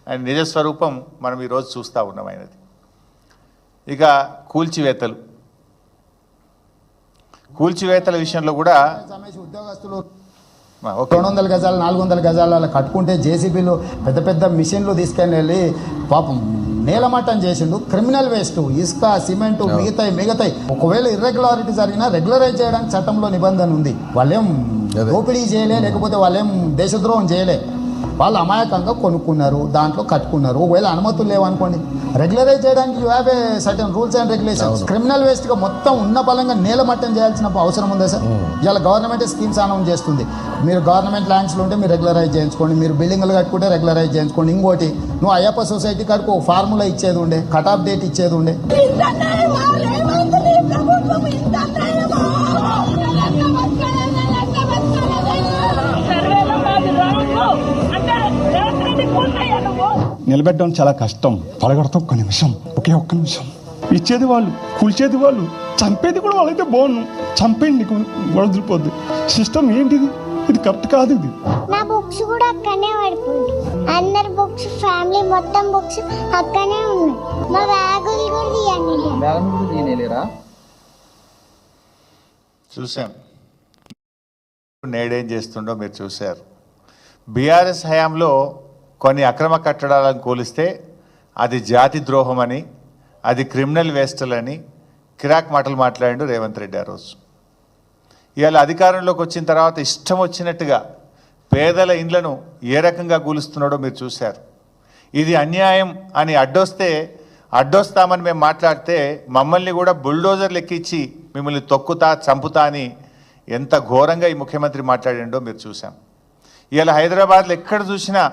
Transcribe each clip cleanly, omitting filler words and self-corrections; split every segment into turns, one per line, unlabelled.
ఆయన నిజస్వరూపం మనం ఈరోజు చూస్తూ ఉన్నాం ఆయనది. ఇక కూల్చివేతల విషయంలో కూడా
ఉద్యోగస్తులు 200 గజాలు 400 గజాలు అలా కట్టుకుంటే జేసీబీలు పెద్ద పెద్ద మిషన్లు తీసుకెళ్ళి పాపం నేలమట్టం చేసిండు. క్రిమినల్ వేస్ట్, ఇసుక, సిమెంటు, మిగతాయి ఒకవేళ ఇర్రెగ్యులారిటీ జరిగినా రెగ్యులరైజ్ చేయడానికి చట్టంలో నిబంధన ఉంది. వాళ్ళేం దోపిడీ చేయలే, లేకపోతే వాళ్ళేం దేశద్రోహం చేయలే. వాళ్ళు అమాయకంగా కొనుక్కున్నారు, దాంట్లో కట్టుకున్నారు. ఒకవేళ అనుమతులు లేవనుకోండి, రెగ్యులరైజ్ చేయడానికి you have a certain rules and regulations. Criminal వేస్ట్గా మొత్తం ఉన్న బలంగా నేలమట్టం చేయాల్సిన అవసరం ఉందా సార్? ఇవాళ గవర్నమెంట్ స్కీమ్స్ అనౌన్స్ చేస్తుంది. మీరు గవర్నమెంట్ ల్యాండ్స్లో ఉంటే మీరు రెగ్యులరైజ్ చేయించుకోండి, మీరు బిల్డింగ్లు కట్టుకుంటే రెగ్యులరైజ్ చేయించుకోండి. ఇంకోటి, నువ్వు అయ్యప్ప సొసైటీ కాడికి ఒక ఫార్ములా ఇచ్చేది ఉండే, కట్ ఆఫ్ డేట్ ఇచ్చేది ఉండే.
నిలబెట్టడం చాలా కష్టం. పడగొడతాం ఒక్క నిమిషం, ఒక్క నిమిషం. ఇచ్చేది వాళ్ళు, కూల్చేది వాళ్ళు, చంపేది కూడా వాళ్ళైతే బాగుండు. చంపేయండి, వదిలిపోద్ది. సిస్టమ్ ఏంటిది? ఇది కరెక్ట్ కాదు. ఇది
నా బుక్స్ కూడా అక్కడనే పడిపోయింది. అందరి బుక్స్, ఫ్యామిలీ మొత్తం బుక్స్ అక్కడనే ఉన్నాయి. మా బ్యాగులు కూడా తీయలేరా?
చూసాం నేడేం చేస్తుండో మీరు చూశారు. బీఆర్ఎస్ హయాంలో కొన్ని అక్రమ కట్టడాలను కూలిస్తే అది జాతి ద్రోహం అని, అది క్రిమినల్ వేస్టలని కిరాక్ మాటలు మాట్లాడిండు రేవంత్ రెడ్డి ఆ రోజు. ఇవాళ అధికారంలోకి వచ్చిన తర్వాత ఇష్టం వచ్చినట్టుగా పేదల ఇండ్లను ఏ రకంగా కూలుస్తున్నాడో మీరు చూశారు. ఇది అన్యాయం అని అడ్డొస్తామని మేము మాట్లాడితే మమ్మల్ని కూడా బుల్డోజర్లు ఎక్కించి మిమ్మల్ని తొక్కుతా, చంపుతా అని ఎంత ఘోరంగా ఈ ముఖ్యమంత్రి మాట్లాడిండో మీరు చూసాం. ఇవాళ హైదరాబాద్లో ఎక్కడ చూసినా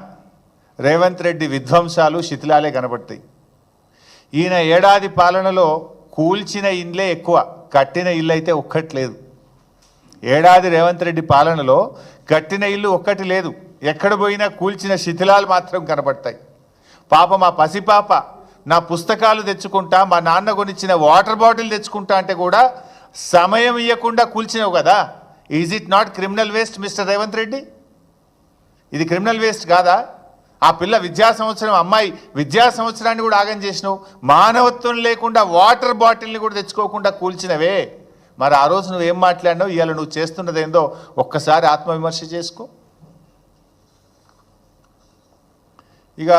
రేవంత్ రెడ్డి విధ్వంసాలు, శిథిలాలే కనబడతాయి. ఈయన ఏడాది పాలనలో కూల్చిన ఇండ్లే ఎక్కువ, కట్టిన ఇల్లు అయితే ఒక్కటి లేదు. ఏడాది రేవంత్ రెడ్డి పాలనలో కట్టిన ఇల్లు ఒక్కటి లేదు. ఎక్కడ పోయినా కూల్చిన శిథిలాలు మాత్రం కనబడతాయి. పాప మా పసిపాప నా పుస్తకాలు తెచ్చుకుంటా, మా నాన్న కొనిచ్చిన వాటర్ బాటిల్ తెచ్చుకుంటా అంటే కూడా సమయం ఇవ్వకుండా కూల్చినావు కదా. Is it not criminal waste mister Revanth Reddy? ఇది క్రిమినల్ వేస్ట్ కాదా? ఆ పిల్ల అమ్మాయి విద్యా సంవత్సరాన్ని కూడా ఆగం చేసినావు. మానవత్వం లేకుండా వాటర్ బాటిల్ని కూడా తెచ్చుకోకుండా కూల్చినవే. మరి ఆ రోజు నువ్వేం మాట్లాడినావు? ఇవాళ నువ్వు చేస్తున్నదేందో ఒక్కసారి ఆత్మవిమర్శ చేసుకో. ఇక